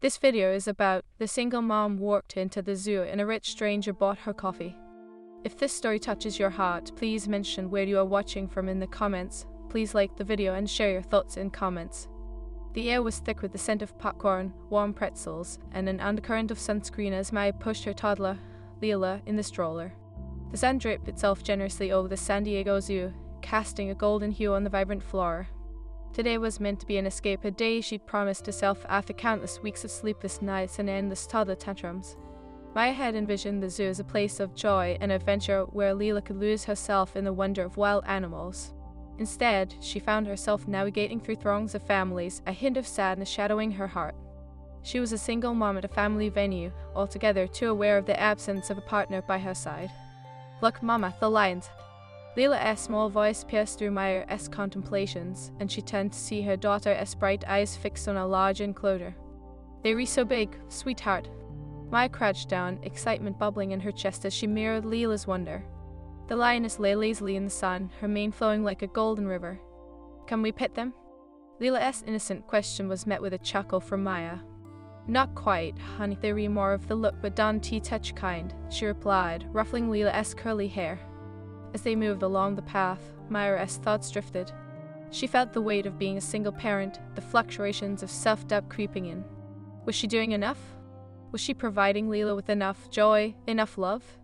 This video is about the single mom walked into the zoo and a rich stranger bought her coffee. If this story touches your heart, please mention where you are watching from in the comments. Please like the video and share your thoughts in comments. The air was thick with the scent of popcorn, warm pretzels, and an undercurrent of sunscreen as Maya pushed her toddler, Leela, in the stroller. The sun dripped itself generously over the San Diego Zoo, casting a golden hue on the vibrant flora. Today was meant to be an escape, a day she'd promised herself after countless weeks of sleepless nights and endless toddler tantrums. Maya had envisioned the zoo as a place of joy and adventure where Leela could lose herself in the wonder of wild animals. Instead, she found herself navigating through throngs of families, a hint of sadness shadowing her heart. She was a single mom at a family venue, altogether too aware of the absence of a partner by her side. "Look, Mama, the lions!" Leela's small voice pierced through Maya's contemplations, and she turned to see her daughter's bright eyes fixed on a large enclosure. "They re so big, sweetheart." Maya crouched down, excitement bubbling in her chest as she mirrored Leela's wonder. The lioness lay lazily in the sun, her mane flowing like a golden river. "Can we pet them?" Leela's innocent question was met with a chuckle from Maya. "Not quite, honey, they're more of the look but dainty touch kind," she replied, ruffling Leela's curly hair. As they moved along the path, Maya's thoughts drifted. She felt the weight of being a single parent, the fluctuations of self-doubt creeping in. Was she doing enough? Was she providing Leela with enough joy, enough love?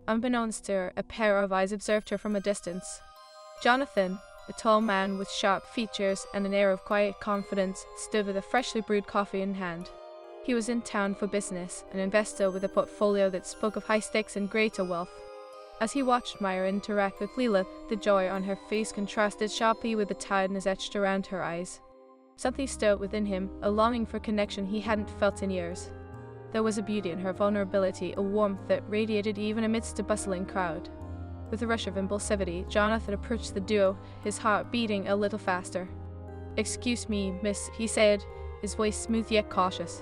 Unbeknownst to her, a pair of eyes observed her from a distance. Jonathan, a tall man with sharp features and an air of quiet confidence, stood with a freshly brewed coffee in hand. He was in town for business, an investor with a portfolio that spoke of high stakes and greater wealth. As he watched Maya interact with Leela, the joy on her face contrasted sharply with the tiredness etched around her eyes. Something stirred within him, a longing for connection he hadn't felt in years. There was a beauty in her vulnerability, a warmth that radiated even amidst a bustling crowd. With a rush of impulsivity, Jonathan approached the duo, his heart beating a little faster. "Excuse me, miss," he said, his voice smooth yet cautious.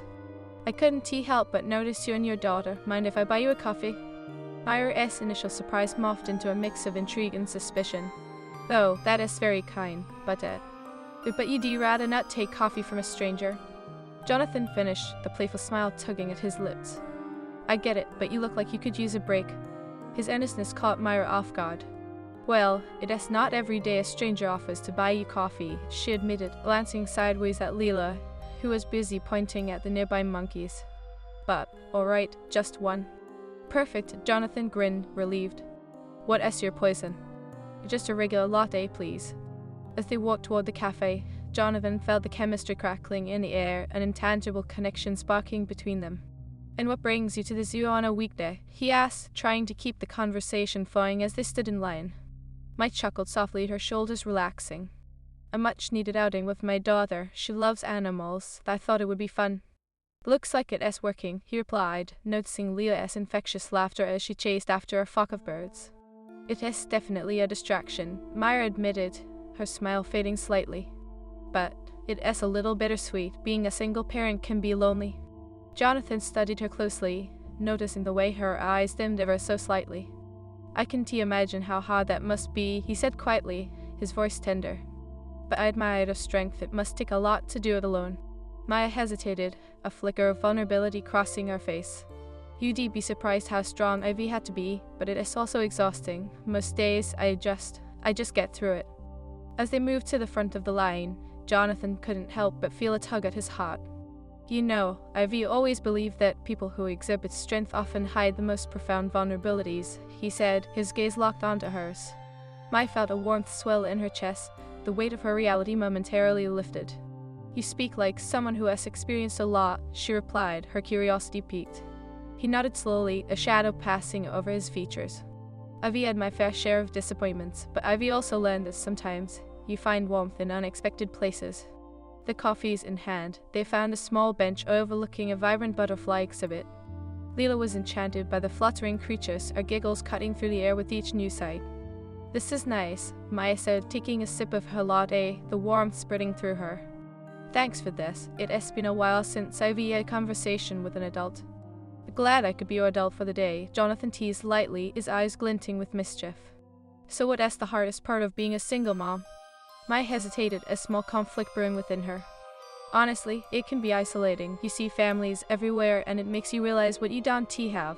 "I couldn't help but notice you and your daughter. Mind if I buy you a coffee?" Maya's initial surprise morphed into a mix of intrigue and suspicion. "Oh, that is very kind, but you'd rather not take coffee from a stranger?" Jonathan finished, the playful smile tugging at his lips. "I get it, but you look like you could use a break." His earnestness caught Maya off guard. "Well, it is not every day a stranger offers to buy you coffee," she admitted, glancing sideways at Leela, who was busy pointing at the nearby monkeys. "But, all right, just one." "Perfect," Jonathan grinned, relieved. "What is your poison?" "Just a regular latte, please." As they walked toward the cafe, Jonathan felt the chemistry crackling in the air, an intangible connection sparking between them. "And what brings you to the zoo on a weekday?" he asked, trying to keep the conversation flowing as they stood in line. Maya chuckled softly, her shoulders relaxing. "A much-needed outing with my daughter. She loves animals. I thought it would be fun." "Looks like it is working," he replied, noticing Leela's infectious laughter as she chased after a flock of birds. "It is definitely a distraction," Maya admitted, her smile fading slightly. "But it is a little bittersweet. Being a single parent can be lonely." Jonathan studied her closely, noticing the way her eyes dimmed ever so slightly. "I can imagine how hard that must be," he said quietly, his voice tender. "But I admire your strength. It must take a lot to do it alone." Maya hesitated, a flicker of vulnerability crossing her face. "You'd be surprised how strong Ivy had to be, but it is also exhausting. Most days, I just get through it." As they moved to the front of the line, Jonathan couldn't help but feel a tug at his heart. "You know, Ivy always believed that people who exhibit strength often hide the most profound vulnerabilities," he said, his gaze locked onto hers. Maya felt a warmth swell in her chest, the weight of her reality momentarily lifted. "You speak like someone who has experienced a lot," she replied, her curiosity piqued. He nodded slowly, a shadow passing over his features. "Ivy had my fair share of disappointments, but Ivy also learned that sometimes you find warmth in unexpected places." The coffees in hand, they found a small bench overlooking a vibrant butterfly exhibit. Leela was enchanted by the fluttering creatures, her giggles cutting through the air with each new sight. "This is nice," Maya said, taking a sip of her latte, the warmth spreading through her. "Thanks for this. It has been a while since I've had a conversation with an adult." "Glad I could be your adult for the day," Jonathan teased lightly, his eyes glinting with mischief. "So what is the hardest part of being a single mom?" Maya hesitated, a small conflict brewing within her. Honestly, it can be isolating. You see families everywhere and it makes you realize what you don't have.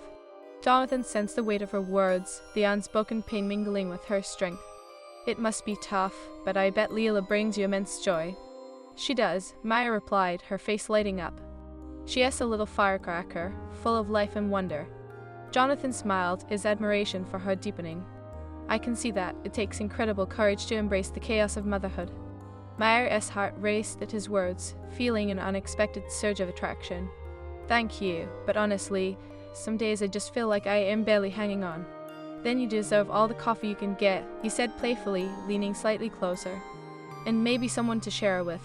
Jonathan sensed the weight of her words, the unspoken pain mingling with her strength. It must be tough, but I bet Leela brings you immense joy. She does, Maya replied, her face lighting up. She is a little firecracker, full of life and wonder. Jonathan smiled, his admiration for her deepening. I can see that. It takes incredible courage to embrace the chaos of motherhood. Maya's heart raced at his words, feeling an unexpected surge of attraction. Thank you, but honestly, some days I just feel like I am barely hanging on. Then you deserve all the coffee you can get, he said playfully, leaning slightly closer. And maybe someone to share it with.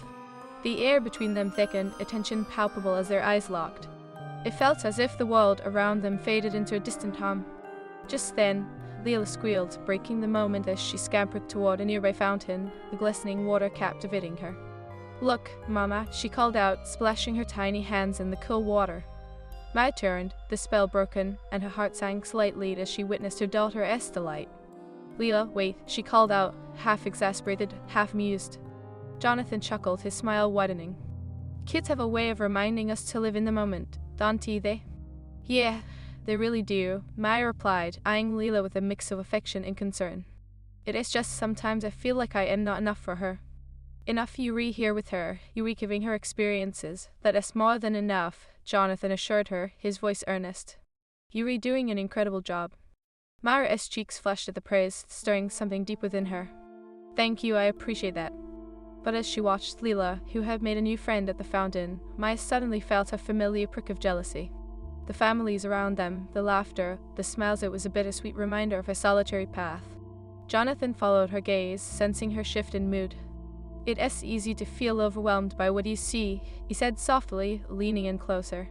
The air between them thickened, a tension palpable as their eyes locked. It felt as if the world around them faded into a distant hum. Just then, Leela squealed, breaking the moment as she scampered toward a nearby fountain, the glistening water captivating her. Look, Mama, she called out, splashing her tiny hands in the cool water. Maya turned, the spell broken, and her heart sank slightly as she witnessed her daughter's delight. Leela, wait, she called out, half exasperated, half amused. Jonathan chuckled, his smile widening. Kids have a way of reminding us to live in the moment, don't they? Yeah, they really do, Maya replied, eyeing Leela with a mix of affection and concern. It is just sometimes I feel like I am not enough for her. Enough you here with her, you giving her experiences, that is more than enough, Jonathan assured her, his voice earnest. You doing an incredible job. Maya's cheeks flushed at the praise, stirring something deep within her. Thank you, I appreciate that. But as she watched Leela, who had made a new friend at the fountain, Maya suddenly felt a familiar prick of jealousy. The families around them, the laughter, the smiles, it was a bittersweet reminder of her solitary path. Jonathan followed her gaze, sensing her shift in mood. It is easy to feel overwhelmed by what you see, he said softly, leaning in closer.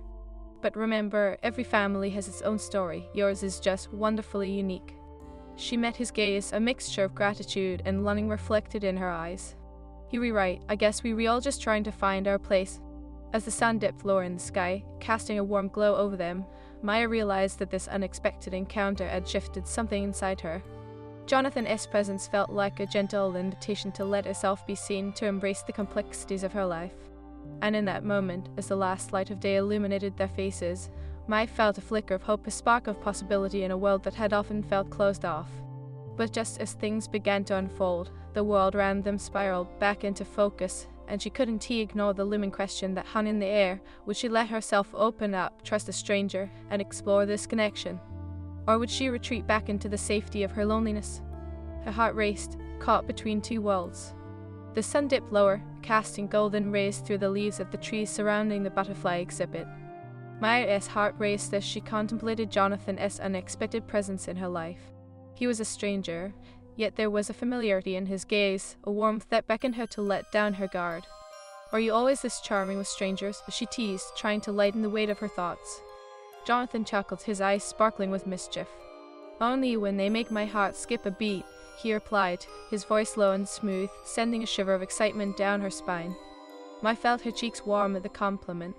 But remember, every family has its own story, yours is just wonderfully unique. She met his gaze, a mixture of gratitude and longing reflected in her eyes. You're right, I guess we all just trying to find our place. As the sun dipped lower in the sky, casting a warm glow over them, Maya realized that this unexpected encounter had shifted something inside her. Jonathan's presence felt like a gentle invitation to let herself be seen, to embrace the complexities of her life. And in that moment, as the last light of day illuminated their faces, Maya felt a flicker of hope, a spark of possibility in a world that had often felt closed off. But just as things began to unfold, the world around them spiraled back into focus, and she couldn't ignore the looming question that hung in the air. Would she let herself open up, trust a stranger, and explore this connection? Or would she retreat back into the safety of her loneliness? Her heart raced, caught between two worlds. The sun dipped lower, casting golden rays through the leaves of the trees surrounding the butterfly exhibit. Maya's heart raced as she contemplated Jonathan's unexpected presence in her life. He was a stranger, yet there was a familiarity in his gaze, a warmth that beckoned her to let down her guard. Are you always this charming with strangers? She teased, trying to lighten the weight of her thoughts. Jonathan chuckled, his eyes sparkling with mischief. Only when they make my heart skip a beat, he replied, his voice low and smooth, sending a shiver of excitement down her spine. Maya felt her cheeks warm at the compliment.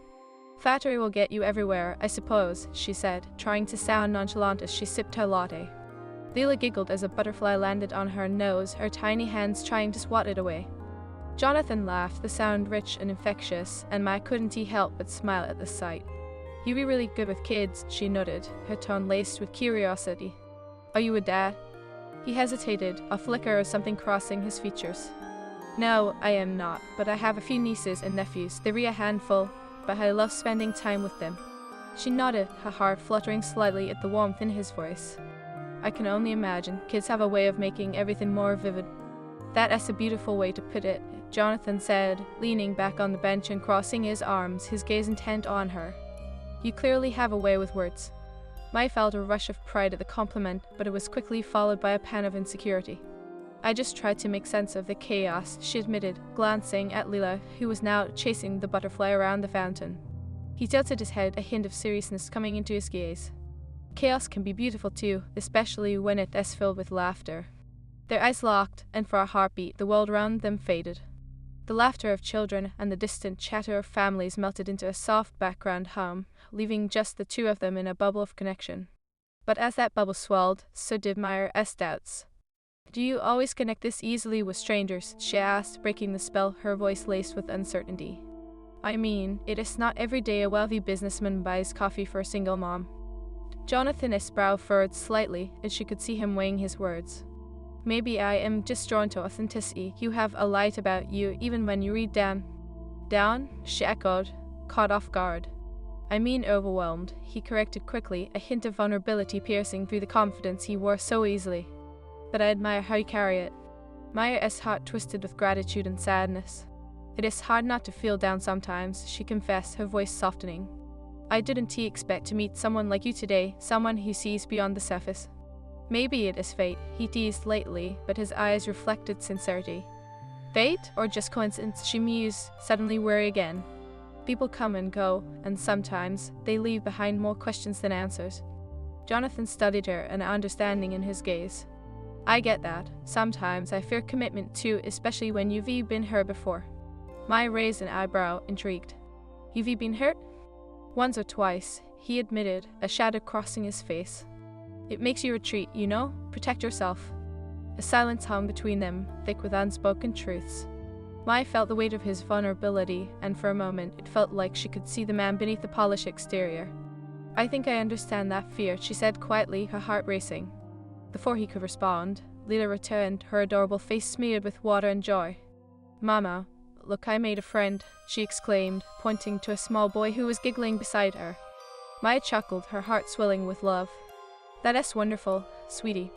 Flattery will get you everywhere, I suppose, she said, trying to sound nonchalant as she sipped her latte. Leela giggled as a butterfly landed on her nose, her tiny hands trying to swat it away. Jonathan laughed, the sound rich and infectious, and Maya couldn't help but smile at the sight. You be really good with kids, she nodded, her tone laced with curiosity. Are you a dad? He hesitated, a flicker of something crossing his features. No, I am not, but I have a few nieces and nephews. They're a handful, but I love spending time with them. She nodded, her heart fluttering slightly at the warmth in his voice. I can only imagine, kids have a way of making everything more vivid. That is a beautiful way to put it, Jonathan said, leaning back on the bench and crossing his arms, his gaze intent on her. You clearly have a way with words. Maya felt a rush of pride at the compliment, but it was quickly followed by a pang of insecurity. I just tried to make sense of the chaos, she admitted, glancing at Leela, who was now chasing the butterfly around the fountain. He tilted his head, a hint of seriousness coming into his gaze. Chaos can be beautiful too, especially when it is filled with laughter. Their eyes locked, and for a heartbeat the world around them faded. The laughter of children and the distant chatter of families melted into a soft background hum, leaving just the two of them in a bubble of connection. But as that bubble swelled, so did Maya's doubts. Do you always connect this easily with strangers? She asked, breaking the spell, her voice laced with uncertainty. I mean, it is not every day a wealthy businessman buys coffee for a single mom. Jonathan's brow furrowed slightly as she could see him weighing his words. Maybe I am just drawn to authenticity. You have a light about you even when you read down. Down? She echoed, caught off guard. I mean overwhelmed, he corrected quickly, a hint of vulnerability piercing through the confidence he wore so easily. But I admire how you carry it. Maya's heart twisted with gratitude and sadness. It is hard not to feel down sometimes, she confessed, her voice softening. I didn't expect to meet someone like you today, someone who sees beyond the surface. Maybe it is fate, he teased lightly, but his eyes reflected sincerity. Fate, or just coincidence, she mused, suddenly weary again. People come and go, and sometimes they leave behind more questions than answers. Jonathan studied her, an understanding in his gaze. I get that. Sometimes I fear commitment too, especially when you've been hurt before. Maya raised an eyebrow, intrigued. You've been hurt? Once or twice, he admitted, a shadow crossing his face. It makes you retreat, you know? Protect yourself. A silence hung between them, thick with unspoken truths. Maya felt the weight of his vulnerability, and for a moment it felt like she could see the man beneath the polished exterior. I think I understand that fear, she said quietly, her heart racing. Before he could respond, Leela returned, her adorable face smeared with water and joy. Mama, look, I made a friend, she exclaimed, pointing to a small boy who was giggling beside her. Maya chuckled, her heart swelling with love. That is wonderful, sweetie.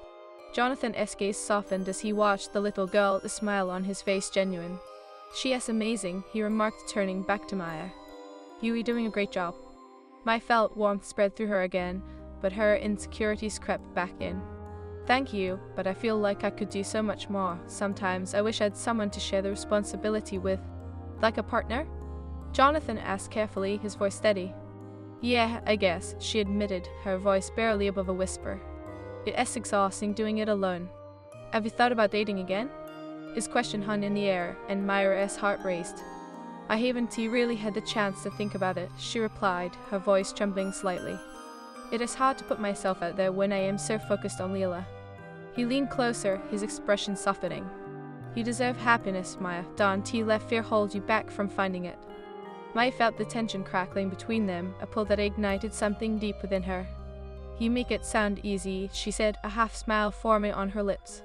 Jonathan's gaze softened as he watched the little girl, the smile on his face genuine. She is amazing, he remarked, turning back to Maya. You are doing a great job. Maya felt warmth spread through her again, but her insecurities crept back in. Thank you, but I feel like I could do so much more. Sometimes I wish I had someone to share the responsibility with. Like a partner? Jonathan asked carefully, his voice steady. Yeah, I guess, she admitted, her voice barely above a whisper. It is exhausting doing it alone. Have you thought about dating again? His question hung in the air, and Maya's heart raced. I haven't really had the chance to think about it, she replied, her voice trembling slightly. It is hard to put myself out there when I am so focused on Leela. He leaned closer, his expression softening. You deserve happiness, Maya. Don't let fear hold you back from finding it. Maya felt the tension crackling between them, a pull that ignited something deep within her. You make it sound easy, she said, a half smile forming on her lips.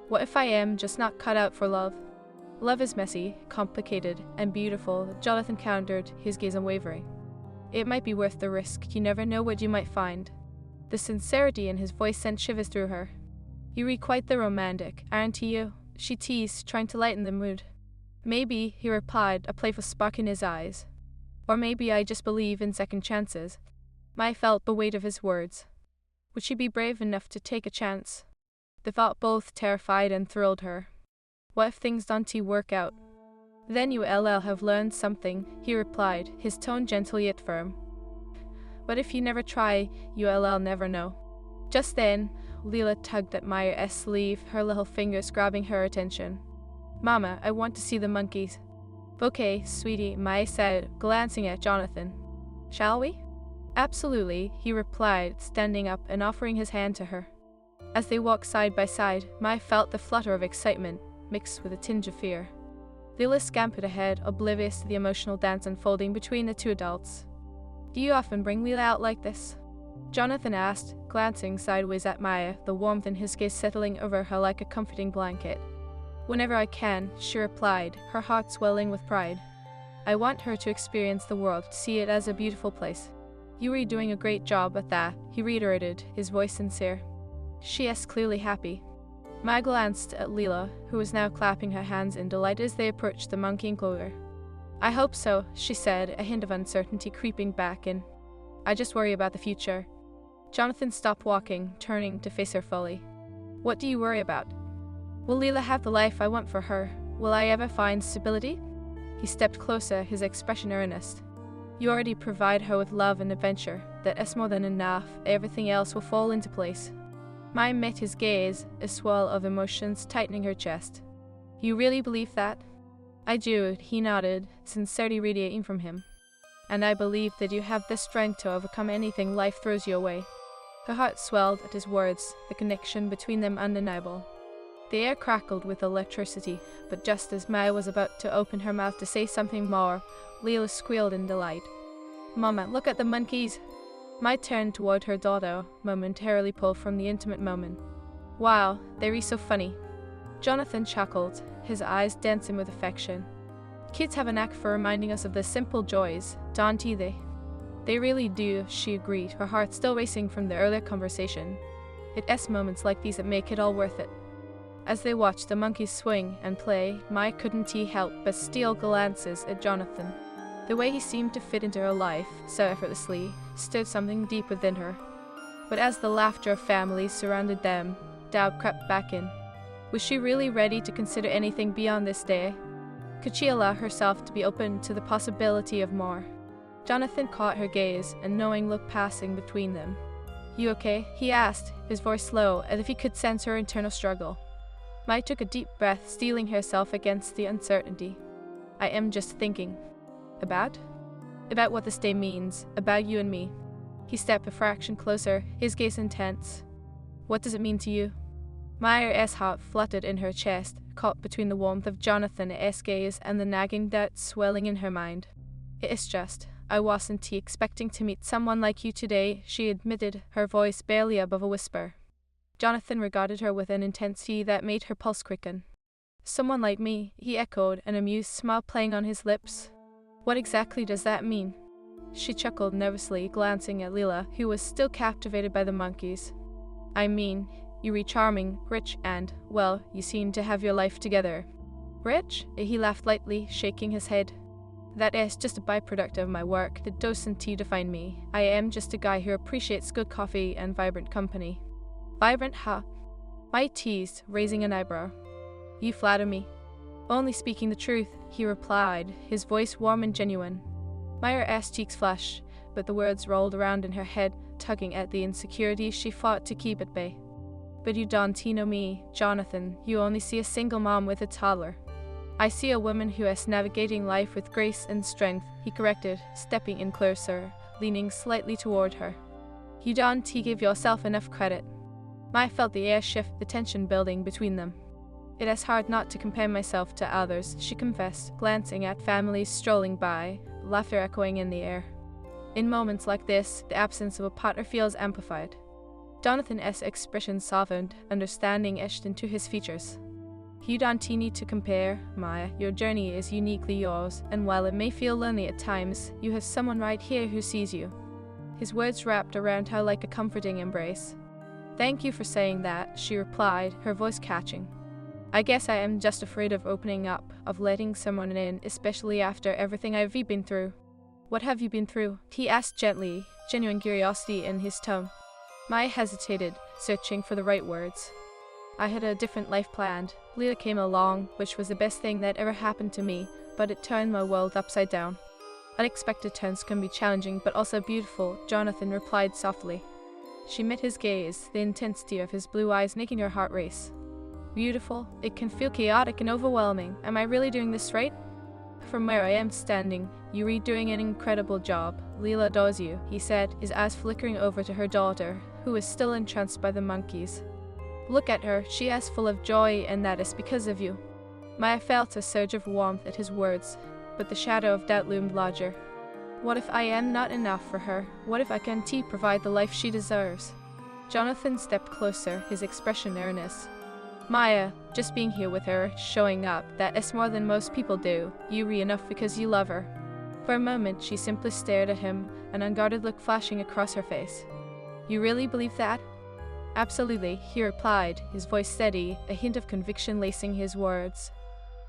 What if I am just not cut out for love? Love is messy, complicated, and beautiful, Jonathan countered, his gaze unwavering. It might be worth the risk, you never know what you might find. The sincerity in his voice sent shivers through her. You read quite the romantic, aren't you? She teased, trying to lighten the mood. Maybe, he replied, a playful spark in his eyes. Or maybe I just believe in second chances. Maya felt the weight of his words. Would she be brave enough to take a chance? The thought both terrified and thrilled her. What if things don't work out? Then you'll have learned something, he replied, his tone gentle yet firm. But if you never try, you'll never know. Just then, Leela tugged at Maya's sleeve, her little fingers grabbing her attention. Mama, I want to see the monkeys. Okay, sweetie, Maya said, glancing at Jonathan. Shall we? Absolutely, he replied, standing up and offering his hand to her. As they walked side by side, Maya felt the flutter of excitement, mixed with a tinge of fear. Leela scampered ahead, oblivious to the emotional dance unfolding between the two adults. Do you often bring Leela out like this? Jonathan asked, glancing sideways at Maya, the warmth in his gaze settling over her like a comforting blanket. Whenever I can, she replied, her heart swelling with pride. I want her to experience the world, to see it as a beautiful place. You are doing a great job at that, he reiterated, his voice sincere. She is clearly happy. Maya glanced at Leela, who was now clapping her hands in delight as they approached the monkey enclosure. I hope so, she said, a hint of uncertainty creeping back in. I just worry about the future. Jonathan stopped walking, turning to face her fully. What do you worry about? Will Leela have the life I want for her? Will I ever find stability? He stepped closer, his expression earnest. You already provide her with love and adventure. That is more than enough. Everything else will fall into place. Maya met his gaze, a swell of emotions tightening her chest. You really believe that? I do, he nodded, sincerity radiating from him. And I believe that you have the strength to overcome anything life throws you away. Her heart swelled at his words, the connection between them undeniable. The air crackled with electricity, but just as Maya was about to open her mouth to say something more, Leela squealed in delight. "Mama, look at the monkeys!" Maya turned toward her daughter, momentarily pulled from the intimate moment. "Wow, they're so funny." Jonathan chuckled, his eyes dancing with affection. "Kids have a knack for reminding us of the simple joys, don't they?" "They really do," she agreed, her heart still racing from the earlier conversation. It's moments like these that make it all worth it. As they watched the monkeys swing and play, Maya couldn't help but steal glances at Jonathan. The way he seemed to fit into her life, so effortlessly, stirred something deep within her. But as the laughter of families surrounded them, doubt crept back in. Was she really ready to consider anything beyond this day? Could she allow herself to be open to the possibility of more? Jonathan caught her gaze, a knowing look passing between them. "You okay?" he asked, his voice low, as if he could sense her internal struggle. Maya took a deep breath, steeling herself against the uncertainty. "I am just thinking." About? "About what this day means, about you and me." He stepped a fraction closer, his gaze intense. "What does it mean to you?" Maya's heart fluttered in her chest, caught between the warmth of Jonathan's gaze and the nagging doubt swelling in her mind. "It's just, I wasn't expecting to meet someone like you today," she admitted, her voice barely above a whisper. Jonathan regarded her with an intensity that made her pulse quicken. "Someone like me," he echoed, an amused smile playing on his lips. "What exactly does that mean?" She chuckled nervously, glancing at Leela, who was still captivated by the monkeys. "I mean, you're charming, rich, and, well, you seem to have your life together." "Rich?" He laughed lightly, shaking his head. "That is just a byproduct of my work. That doesn't define me. I am just a guy who appreciates good coffee and vibrant company." "Vibrant, huh?" Maya teased, raising an eyebrow. "You flatter me." "Only speaking the truth," he replied, his voice warm and genuine. Maya's cheeks flushed, but the words rolled around in her head, tugging at the insecurity she fought to keep at bay. "But you don't know me, Jonathan. You only see a single mom with a toddler." "I see a woman who is navigating life with grace and strength," he corrected, stepping in closer, leaning slightly toward her. "You don't give yourself enough credit." Maya felt the air shift, the tension building between them. "It is hard not to compare myself to others," she confessed, glancing at families strolling by, laughter echoing in the air. "In moments like this, the absence of a partner feels amplified." Jonathan's expression softened, understanding etched into his features. "You don't need to compare, Maya. Your journey is uniquely yours, and while it may feel lonely at times, you have someone right here who sees you." His words wrapped around her like a comforting embrace. "Thank you for saying that," she replied, her voice catching. "I guess I am just afraid of opening up, of letting someone in, especially after everything I've been through." "What have you been through?" he asked gently, genuine curiosity in his tone. Maya hesitated, searching for the right words. "I had a different life planned. Leela came along, which was the best thing that ever happened to me, but it turned my world upside down." "Unexpected turns can be challenging, but also beautiful," Jonathan replied softly. She met his gaze, the intensity of his blue eyes making her heart race. "Beautiful? It can feel chaotic and overwhelming. Am I really doing this right?" "From where I am standing, you're doing an incredible job. Leela adores you," he said, his eyes flickering over to her daughter, who was still entranced by the monkeys. "Look at her, she is full of joy, and that is because of you." Maya felt a surge of warmth at his words, but the shadow of doubt loomed larger. What if I am not enough for her? What if I can't provide the life she deserves? Jonathan stepped closer, his expression earnest. "Maya, just being here with her, showing up, that is more than most people do. You're enough because you love her." For a moment, she simply stared at him, an unguarded look flashing across her face. "You really believe that?" "Absolutely," he replied, his voice steady, a hint of conviction lacing his words.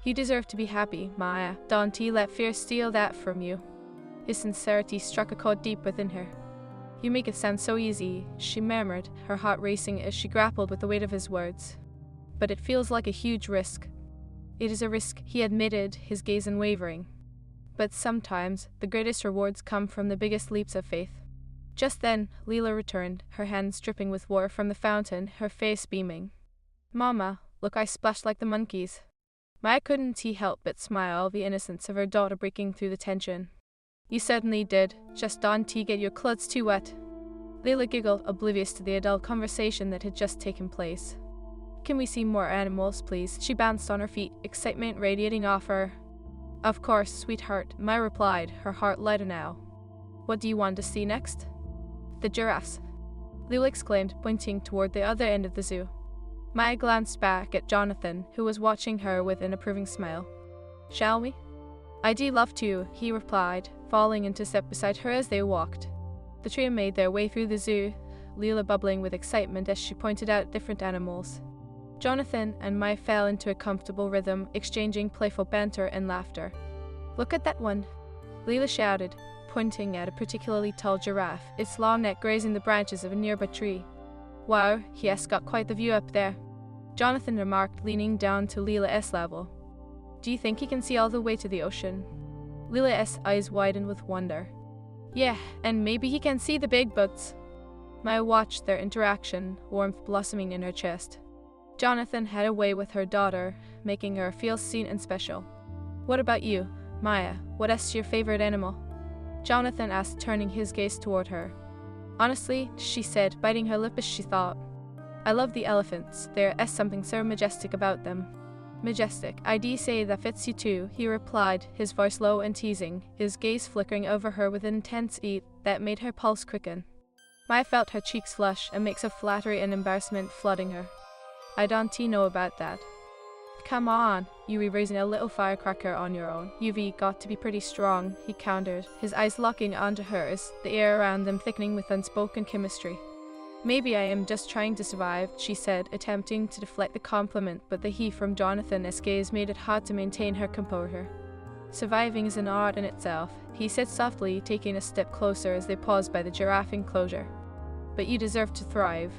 "You deserve to be happy, Maya. Don't let fear steal that from you." His sincerity struck a chord deep within her. "You make it sound so easy," she murmured, her heart racing as she grappled with the weight of his words. "But it feels like a huge risk." "It is a risk," he admitted, his gaze unwavering. "But sometimes, the greatest rewards come from the biggest leaps of faith." Just then, Leela returned, her hands dripping with water from the fountain, her face beaming. "Mama, look, I splashed like the monkeys." Maya couldn't help but smile, the innocence of her daughter breaking through the tension. "You certainly did. Just don't get your clothes too wet." Leela giggled, oblivious to the adult conversation that had just taken place. Can we see more animals, please? She bounced on her feet, excitement radiating off her. Of course, sweetheart, Maya replied, her heart lighter now. What do you want to see next? The giraffes, Lila exclaimed, pointing toward the other end of the zoo. Maya glanced back at Jonathan, who was watching her with an approving smile. Shall we? I'd love to, he replied, falling into step beside her as they walked. The trio made their way through the zoo, Lila bubbling with excitement as she pointed out different animals. Jonathan and Maya fell into a comfortable rhythm, exchanging playful banter and laughter. Look at that one, Lila shouted, pointing at a particularly tall giraffe, its long neck grazing the branches of a nearby tree. Wow, he has got quite the view up there, Jonathan remarked, leaning down to Lila's level. Do you think he can see all the way to the ocean? Lila's eyes widened with wonder. Yeah, and maybe he can see the big boats. Maya watched their interaction, warmth blossoming in her chest. Jonathan had a way with her daughter, making her feel seen and special. What about you, Maya? What is your favorite animal? Jonathan asked, turning his gaze toward her. Honestly, she said, biting her lip as she thought. I love the elephants. There is something so majestic about them. Majestic, I'd say that fits you too, he replied, his voice low and teasing, his gaze flickering over her with an intense heat that made her pulse quicken. Maya felt her cheeks flush, a mix of flattery and embarrassment flooding her. I don't know about that. Come on, you were raising a little firecracker on your own. You've got to be pretty strong, he countered, his eyes locking onto hers, the air around them thickening with unspoken chemistry. Maybe I am just trying to survive, she said, attempting to deflect the compliment, but the heat from Jonathan's gaze made it hard to maintain her composure. Surviving is an art in itself, he said softly, taking a step closer as they paused by the giraffe enclosure. But you deserve to thrive.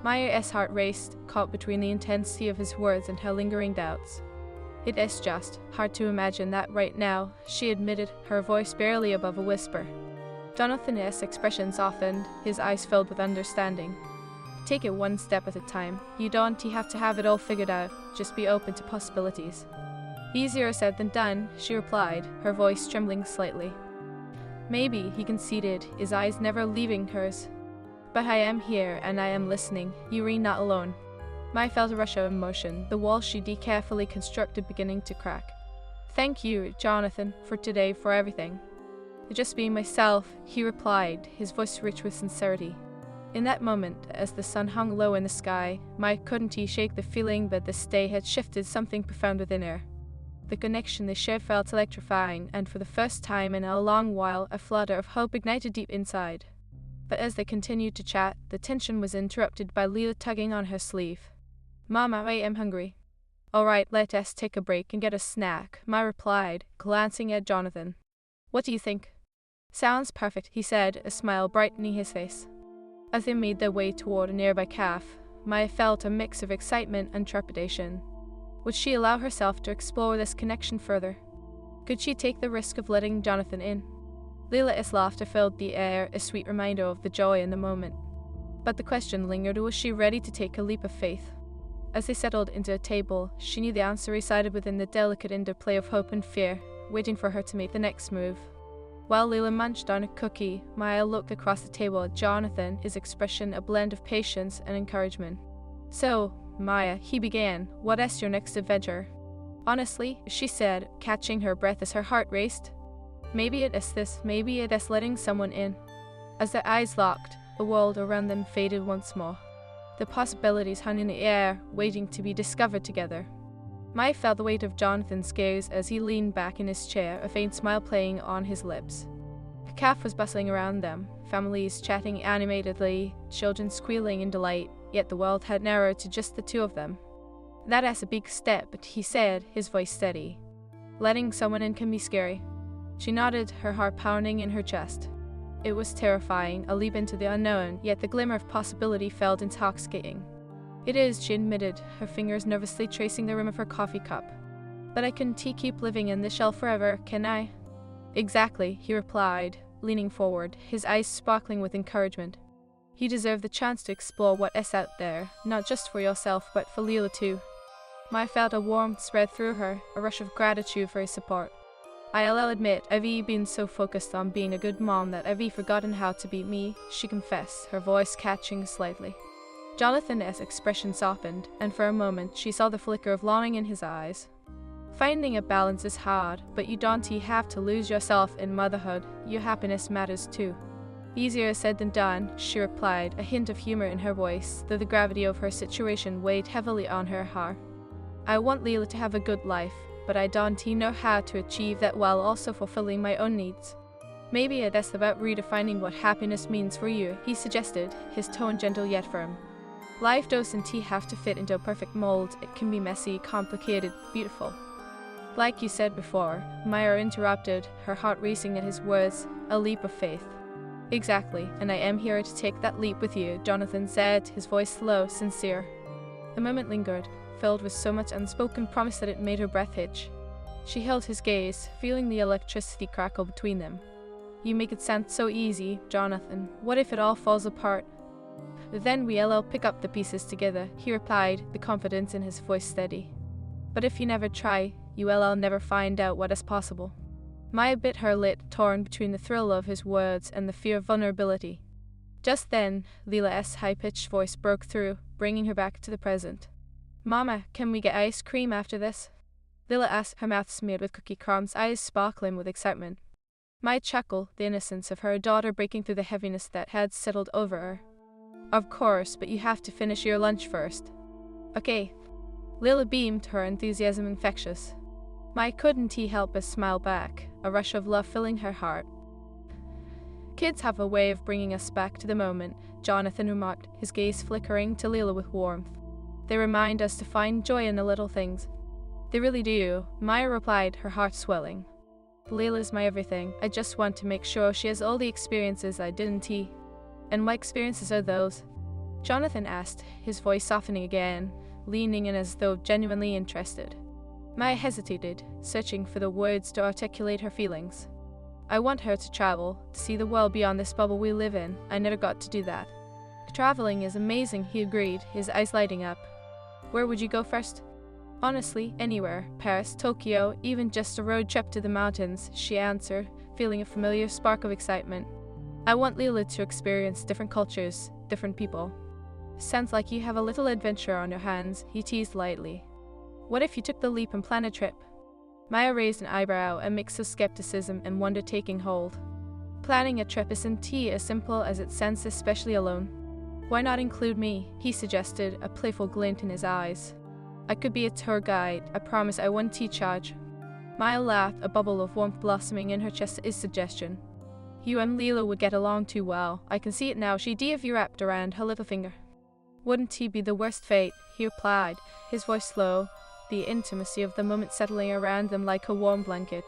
Maya's heart raced, caught between the intensity of his words and her lingering doubts. It is just hard to imagine that right now, she admitted, her voice barely above a whisper. Jonathan's expression softened, his eyes filled with understanding. Take it one step at a time. You don't have to have it all figured out, just be open to possibilities. Easier said than done, she replied, her voice trembling slightly. Maybe, he conceded, his eyes never leaving hers. But I am here, and I am listening. You're not alone. Maya felt a rush of emotion, the wall she'd carefully constructed beginning to crack. Thank you, Jonathan, for today, for everything. Just being myself, he replied, his voice rich with sincerity. In that moment, as the sun hung low in the sky, Maya couldn't shake the feeling that this day had shifted something profound within her. The connection they shared felt electrifying, and for the first time in a long while, a flutter of hope ignited deep inside. But as they continued to chat, the tension was interrupted by Lila tugging on her sleeve. Mama, I am hungry. All right, let us take a break and get a snack, Maya replied, glancing at Jonathan. What do you think? Sounds perfect, he said, a smile brightening his face. As they made their way toward a nearby cafe, Maya felt a mix of excitement and trepidation. Would she allow herself to explore this connection further? Could she take the risk of letting Jonathan in? Lila's laughter filled the air, a sweet reminder of the joy in the moment. But the question lingered, was she ready to take a leap of faith? As they settled into a table, she knew the answer resided within the delicate interplay of hope and fear, waiting for her to make the next move. While Lila munched on a cookie, Maya looked across the table at Jonathan, his expression a blend of patience and encouragement. So, Maya, he began, what is your next adventure? Honestly, she said, catching her breath as her heart raced. Maybe it is this, maybe it is letting someone in. As their eyes locked, the world around them faded once more. The possibilities hung in the air, waiting to be discovered together. Maya felt the weight of Jonathan's gaze as he leaned back in his chair, a faint smile playing on his lips. The cafe was bustling around them, families chatting animatedly, children squealing in delight, yet the world had narrowed to just the two of them. That is a big step, he said, his voice steady. Letting someone in can be scary. She nodded, her heart pounding in her chest. It was terrifying, a leap into the unknown, yet the glimmer of possibility felt intoxicating. It is, she admitted, her fingers nervously tracing the rim of her coffee cup. But I couldn't keep living in this shell forever, can I? Exactly, he replied, leaning forward, his eyes sparkling with encouragement. You deserve the chance to explore what is out there, not just for yourself, but for Lila too. Maya felt a warmth spread through her, a rush of gratitude for his support. I'll admit, I've been so focused on being a good mom that I've forgotten how to be me, she confessed, her voice catching slightly. Jonathan's expression softened, and for a moment she saw the flicker of longing in his eyes. Finding a balance is hard, but you don't have to lose yourself in motherhood. Your happiness matters too. Easier said than done, she replied, a hint of humor in her voice, though the gravity of her situation weighed heavily on her heart. I want Leela to have a good life, but I don't know how to achieve that while also fulfilling my own needs. Maybe it's about redefining what happiness means for you, he suggested, his tone gentle yet firm. Life doesn't have to fit into a perfect mold. It can be messy, complicated, beautiful. Like you said before, Maya interrupted, her heart racing at his words, a leap of faith. Exactly, and I am here to take that leap with you, Jonathan said, his voice slow, sincere. A moment lingered, filled with so much unspoken promise that it made her breath hitch. She held his gaze, feeling the electricity crackle between them. You make it sound so easy, Jonathan. What if it all falls apart? Then we'll pick up the pieces together, he replied, the confidence in his voice steady. But if you never try, you will never find out what is possible. Maya bit her lip, torn between the thrill of his words and the fear of vulnerability. Just then, Leela's high-pitched voice broke through, bringing her back to the present. Mama, can we get ice cream after this? Leela asked, her mouth smeared with cookie crumbs, eyes sparkling with excitement. Maya chuckled, the innocence of her daughter breaking through the heaviness that had settled over her. Of course, but you have to finish your lunch first. Okay. Leela beamed, her enthusiasm infectious. Maya couldn't help but smile back, a rush of love filling her heart. Kids have a way of bringing us back to the moment, Jonathan remarked, his gaze flickering to Leela with warmth. They remind us to find joy in the little things. They really do, Maya replied, her heart swelling. Leela's my everything. I just want to make sure she has all the experiences I didn't. And what experiences are those? Jonathan asked, his voice softening again, leaning in as though genuinely interested. Maya hesitated, searching for the words to articulate her feelings. I want her to travel, to see the world beyond this bubble we live in. I never got to do that. Traveling is amazing, he agreed, his eyes lighting up. Where would you go first? Honestly, anywhere. Paris, Tokyo, even just a road trip to the mountains, she answered, feeling a familiar spark of excitement. I want Leela to experience different cultures, different people. Sounds like you have a little adventure on your hands, he teased lightly. What if you took the leap and planned a trip? Maya raised an eyebrow, a mix of skepticism and wonder taking hold. Planning a trip isn't as simple as it sounds, especially alone. Why not include me? He suggested, a playful glint in his eyes. I could be a tour guide. I promise I won't charge. Maya laughed, a bubble of warmth blossoming in her chest at his suggestion. You and Leela would get along too well. I can see it now, she wrapped around her little finger. Wouldn't he be the worst fate? He replied, his voice slow, the intimacy of the moment settling around them like a warm blanket.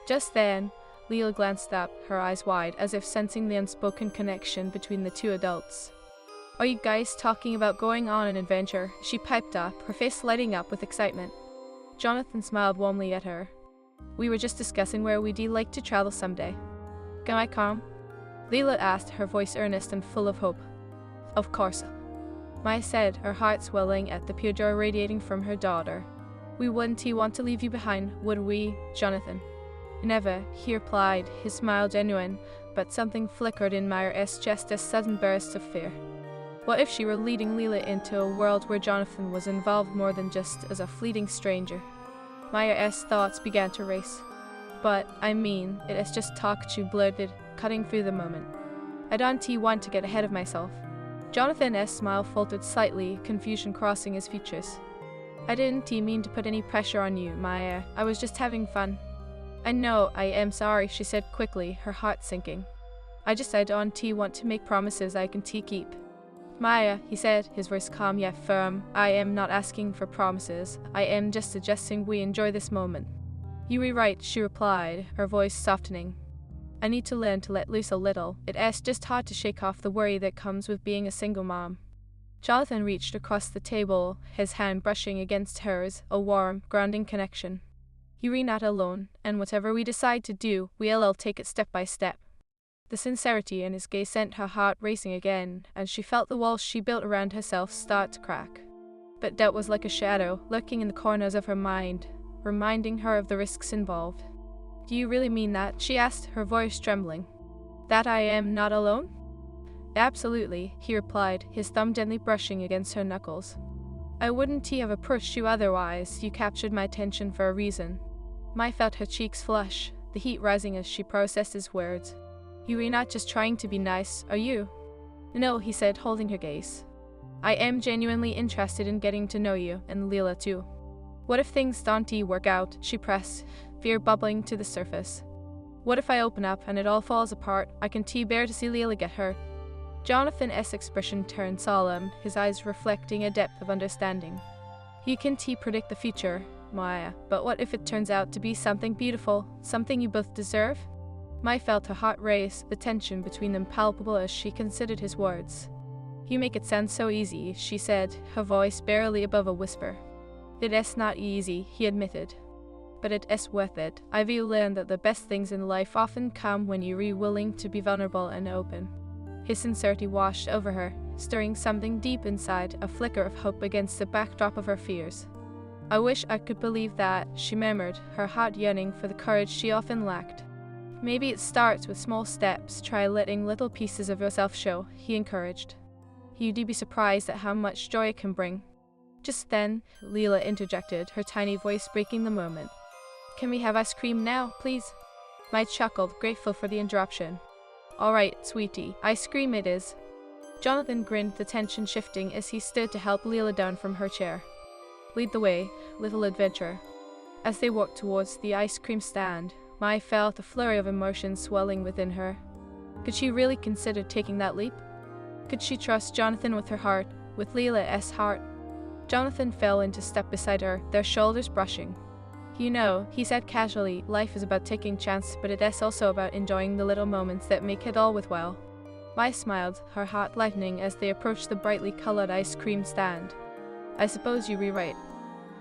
Just then, Leela glanced up, her eyes wide, as if sensing the unspoken connection between the two adults. Are you guys talking about going on an adventure? She piped up, her face lighting up with excitement. Jonathan smiled warmly at her. We were just discussing where we'd like to travel someday. Can I come? Leela asked, her voice earnest and full of hope. Of course. Maya said, her heart swelling at the pure joy radiating from her daughter. We wouldn't want to leave you behind, would we, Jonathan? Never, he replied, his smile genuine, but something flickered in Maya's chest as sudden bursts of fear. What if she were leading Leela into a world where Jonathan was involved more than just as a fleeting stranger? Maya's thoughts began to race. But, I mean, it is just talk, she blurted, cutting through the moment. I don't want to get ahead of myself. Jonathan's smile faltered slightly, confusion crossing his features. I didn't mean to put any pressure on you, Maya. I was just having fun. I know, I am sorry, she said quickly, her heart sinking. I don't want to make promises I can keep. Maya, he said, his voice calm yet firm, I am not asking for promises. I am just suggesting we enjoy this moment. You were right, she replied, her voice softening. I need to learn to let loose a little. It's just hard to shake off the worry that comes with being a single mom. Jonathan reached across the table, his hand brushing against hers, a warm, grounding connection. You're not alone, and whatever we decide to do, we'll take it step by step. The sincerity in his gaze sent her heart racing again, and she felt the walls she built around herself start to crack. But doubt was like a shadow, lurking in the corners of her mind, reminding her of the risks involved. Do you really mean that? She asked, her voice trembling. That I am not alone? Absolutely, he replied, his thumb gently brushing against her knuckles. I wouldn't have approached you otherwise. You captured my attention for a reason. Mai felt her cheeks flush, the heat rising as she processed his words. You are not just trying to be nice, are you? No, he said, holding her gaze. I am genuinely interested in getting to know you, and Leela too. What if things don't work out? She pressed, fear bubbling to the surface. What if I open up and it all falls apart? I can bear to see Leela get hurt. Jonathan's expression turned solemn, his eyes reflecting a depth of understanding. You can predict the future, Maya, but what if it turns out to be something beautiful, something you both deserve? Mai felt her heart race, the tension between them palpable as she considered his words. You make it sound so easy, she said, her voice barely above a whisper. It is not easy, he admitted. But it is worth it. I've learned that the best things in life often come when you're willing to be vulnerable and open. His sincerity washed over her, stirring something deep inside, a flicker of hope against the backdrop of her fears. I wish I could believe that, she murmured, her heart yearning for the courage she often lacked. Maybe it starts with small steps. Try letting little pieces of yourself show, he encouraged. You'd be surprised at how much joy it can bring. Just then, Leela interjected, her tiny voice breaking the moment. Can we have ice cream now, please? Mai chuckled, grateful for the interruption. All right, sweetie, ice cream it is. Jonathan grinned, the tension shifting as he stood to help Leela down from her chair. Lead the way, little adventurer. As they walked towards the ice cream stand, Mai felt a flurry of emotion swelling within her. Could she really consider taking that leap? Could she trust Jonathan with her heart, with Leela's heart? Jonathan fell into step beside her, their shoulders brushing. You know, he said casually, life is about taking chances, but it is also about enjoying the little moments that make it all worthwhile. Mai smiled, her heart lightening as they approached the brightly colored ice cream stand. I suppose you're right.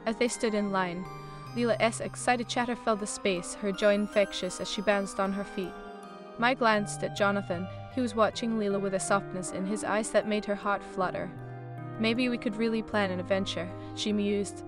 As they stood in line, Leela's excited chatter filled the space, her joy infectious as she bounced on her feet. Mai glanced at Jonathan, who was watching Leela with a softness in his eyes that made her heart flutter. Maybe we could really plan an adventure, she mused,